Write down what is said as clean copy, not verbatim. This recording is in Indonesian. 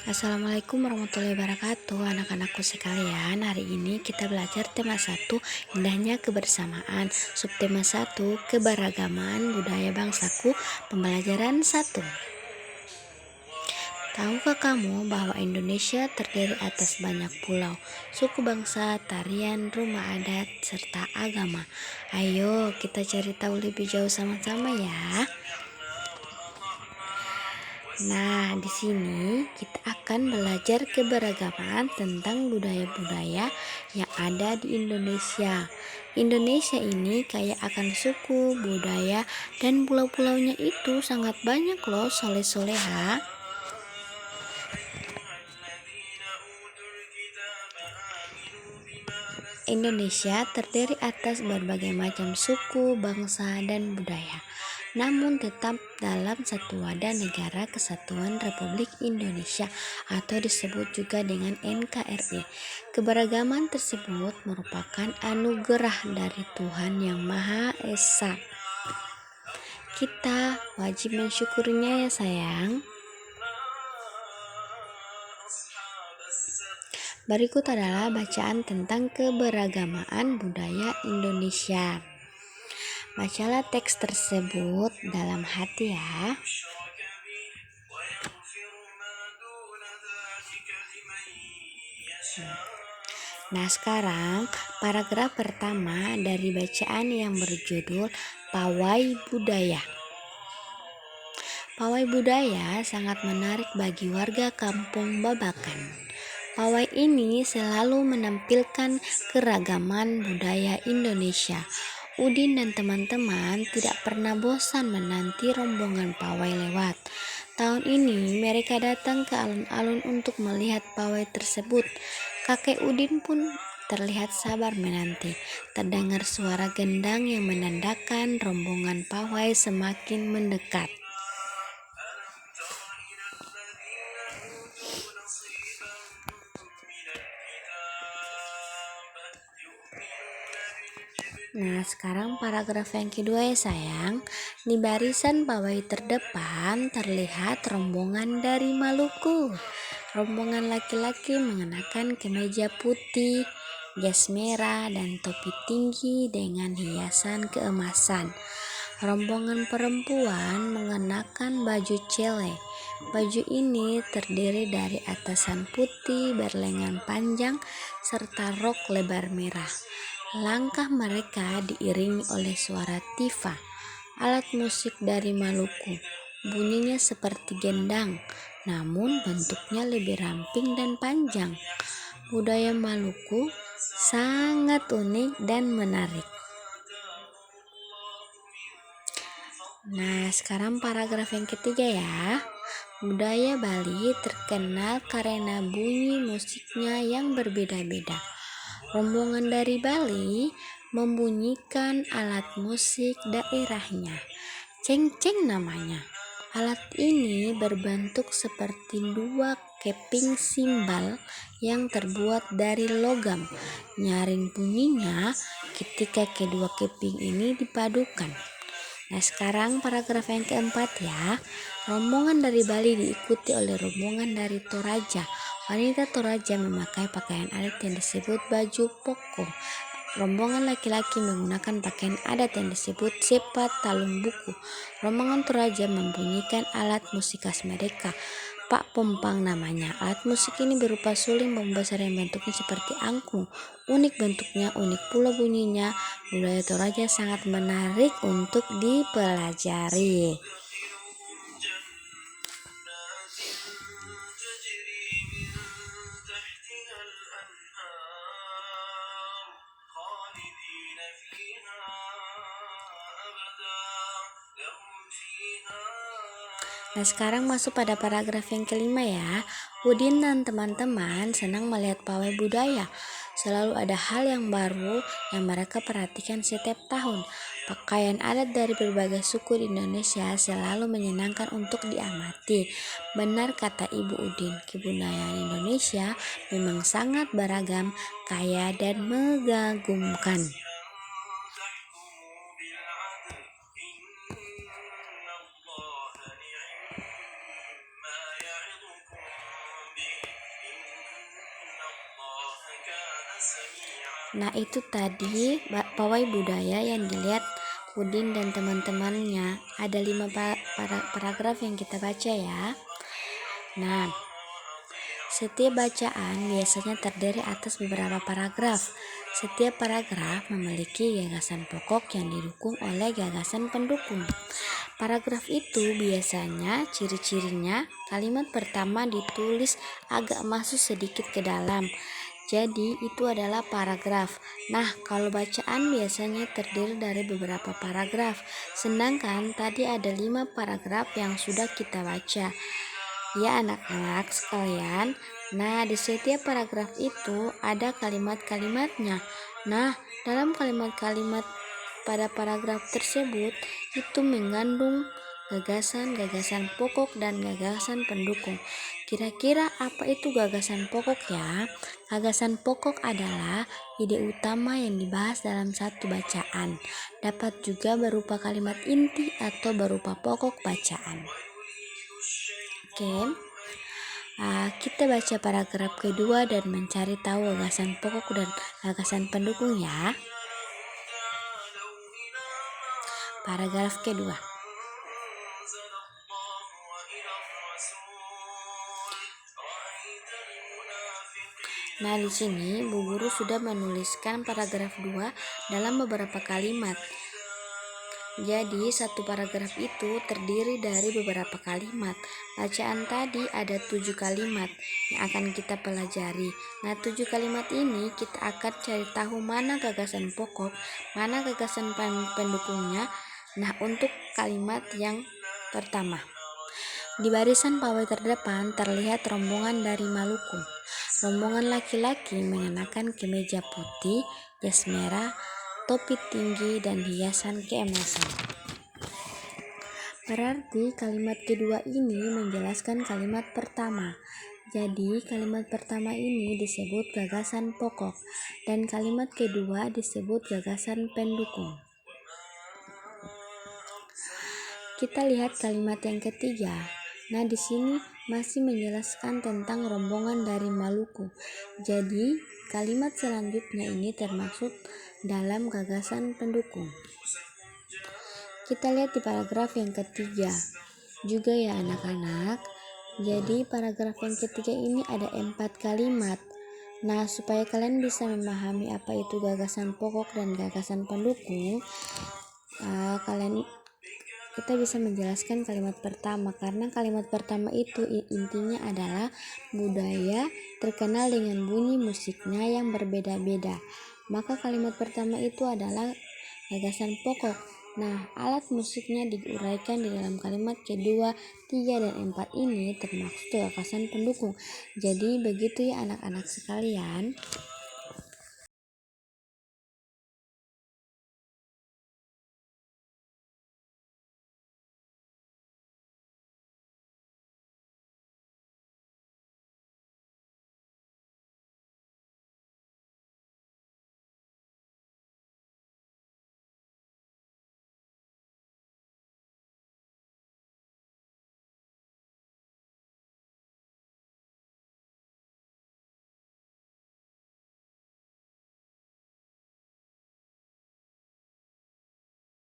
Assalamualaikum warahmatullahi wabarakatuh, anak-anakku sekalian. Hari ini kita belajar tema 1, indahnya kebersamaan. Subtema 1, keberagaman budaya bangsaku. Pembelajaran 1. Tahukah kamu bahwa Indonesia terdiri atas banyak pulau, suku bangsa, tarian, rumah adat, serta agama? Ayo kita cari tahu lebih jauh sama-sama ya. Nah, di sini kita akan belajar keberagaman tentang budaya-budaya yang ada di Indonesia. Indonesia ini kaya akan suku, budaya, dan pulau-pulaunya itu sangat banyak loh, soleh-soleha. Indonesia terdiri atas berbagai macam suku, bangsa, dan budaya, namun tetap dalam satu wadah negara kesatuan Republik Indonesia atau disebut juga dengan NKRI. Keberagaman tersebut merupakan anugerah dari Tuhan Yang Maha Esa. Kita wajib mensyukurinya ya sayang. Berikut adalah bacaan tentang keberagaman budaya Indonesia. Bacalah teks tersebut dalam hati ya. Nah, sekarang paragraf pertama dari bacaan yang berjudul Pawai Budaya. Pawai budaya sangat menarik bagi warga kampung Babakan. Pawai ini selalu menampilkan keragaman budaya Indonesia. Udin dan teman-teman tidak pernah bosan menanti rombongan pawai lewat. Tahun ini mereka datang ke alun-alun untuk melihat pawai tersebut. Kakek Udin pun terlihat sabar menanti. Terdengar suara gendang yang menandakan rombongan pawai semakin mendekat. Nah, sekarang paragraf yang kedua ya sayang. Di barisan pawai terdepan terlihat rombongan dari Maluku. Rombongan laki-laki mengenakan kemeja putih, jas merah, dan topi tinggi dengan hiasan keemasan. Rombongan perempuan mengenakan baju cele. Baju ini terdiri dari atasan putih berlengan panjang serta rok lebar merah. Langkah mereka diiringi oleh suara tifa, alat musik dari Maluku. Bunyinya seperti gendang, namun bentuknya lebih ramping dan panjang. Budaya Maluku sangat unik dan menarik. Nah, sekarang paragraf yang ketiga ya. Budaya Bali terkenal karena bunyi musiknya yang berbeda-beda. Rombongan dari Bali membunyikan alat musik daerahnya. Cengceng namanya. Alat ini berbentuk seperti dua keping simbal yang terbuat dari logam. Nyaring bunyinya ketika kedua keping ini dipadukan. Nah, sekarang paragraf yang keempat ya. Rombongan dari Bali diikuti oleh rombongan dari Toraja. Wanita Toraja memakai pakaian adat yang disebut baju poko. Rombongan laki-laki menggunakan pakaian adat yang disebut sepat talung buku. Rombongan Toraja membunyikan alat musik khas mereka. Pak Pompang namanya. Alat musik ini berupa suling membesar yang bentuknya seperti angklung. Unik bentuknya, unik pula bunyinya. Budaya Toraja sangat menarik untuk dipelajari. Nah, sekarang masuk pada paragraf yang kelima ya. Udin dan teman-teman senang melihat pawai budaya. Selalu ada hal yang baru yang mereka perhatikan setiap tahun. Pakaian adat dari berbagai suku di Indonesia selalu menyenangkan untuk diamati. Benar kata Ibu Udin, kebudayaan Indonesia memang sangat beragam, kaya, dan mengagumkan. Nah, itu tadi pawai budaya yang dilihat Udin dan teman-temannya. Ada 5 paragraf yang kita baca ya. Nah, setiap bacaan biasanya terdiri atas beberapa paragraf. Setiap paragraf memiliki gagasan pokok yang didukung oleh gagasan pendukung. Paragraf itu biasanya ciri-cirinya kalimat pertama ditulis agak masuk sedikit ke dalam. Jadi itu adalah paragraf. Nah, kalau bacaan biasanya terdiri dari beberapa paragraf. Sedangkan tadi ada 5 paragraf yang sudah kita baca. Ya anak-anak sekalian, nah di setiap paragraf itu ada kalimat-kalimatnya. Nah, dalam kalimat-kalimat pada paragraf tersebut itu mengandung gagasan-gagasan pokok dan gagasan pendukung. Kira-kira apa itu gagasan pokok ya? Gagasan pokok adalah ide utama yang dibahas dalam satu bacaan. Dapat juga berupa kalimat inti atau berupa pokok bacaan. Oke. Kita baca paragraf kedua dan mencari tahu gagasan pokok dan gagasan pendukung ya. Paragraf kedua. Nah, di sini Bu Guru sudah menuliskan paragraf 2 dalam beberapa kalimat. Jadi, satu paragraf itu terdiri dari beberapa kalimat. Bacaan tadi ada 7 kalimat yang akan kita pelajari. Nah, 7 kalimat ini kita akan cari tahu mana gagasan pokok, mana gagasan pendukungnya. Nah, untuk kalimat yang pertama. Di barisan pawai terdepan terlihat rombongan dari Maluku. Rombongan laki-laki mengenakan kemeja putih, jas merah, topi tinggi, dan hiasan keemasan. Berarti kalimat kedua ini menjelaskan kalimat pertama. Jadi kalimat pertama ini disebut gagasan pokok dan kalimat kedua disebut gagasan pendukung. Kita lihat kalimat yang ketiga. Nah, di sini masih menjelaskan tentang rombongan dari Maluku. Jadi kalimat selanjutnya ini termasuk dalam gagasan pendukung. Kita lihat di paragraf yang ketiga juga ya anak-anak. Jadi paragraf yang ketiga ini ada 4 kalimat. Nah, supaya kalian bisa memahami apa itu gagasan pokok dan gagasan pendukung, kita bisa menjelaskan kalimat pertama, karena kalimat pertama itu intinya adalah budaya terkenal dengan bunyi musiknya yang berbeda-beda. Maka kalimat pertama itu adalah gagasan pokok. Nah, alat musiknya diuraikan di dalam kalimat kedua, 3, dan 4 ini termasuk gagasan pendukung. Jadi begitu ya anak-anak sekalian.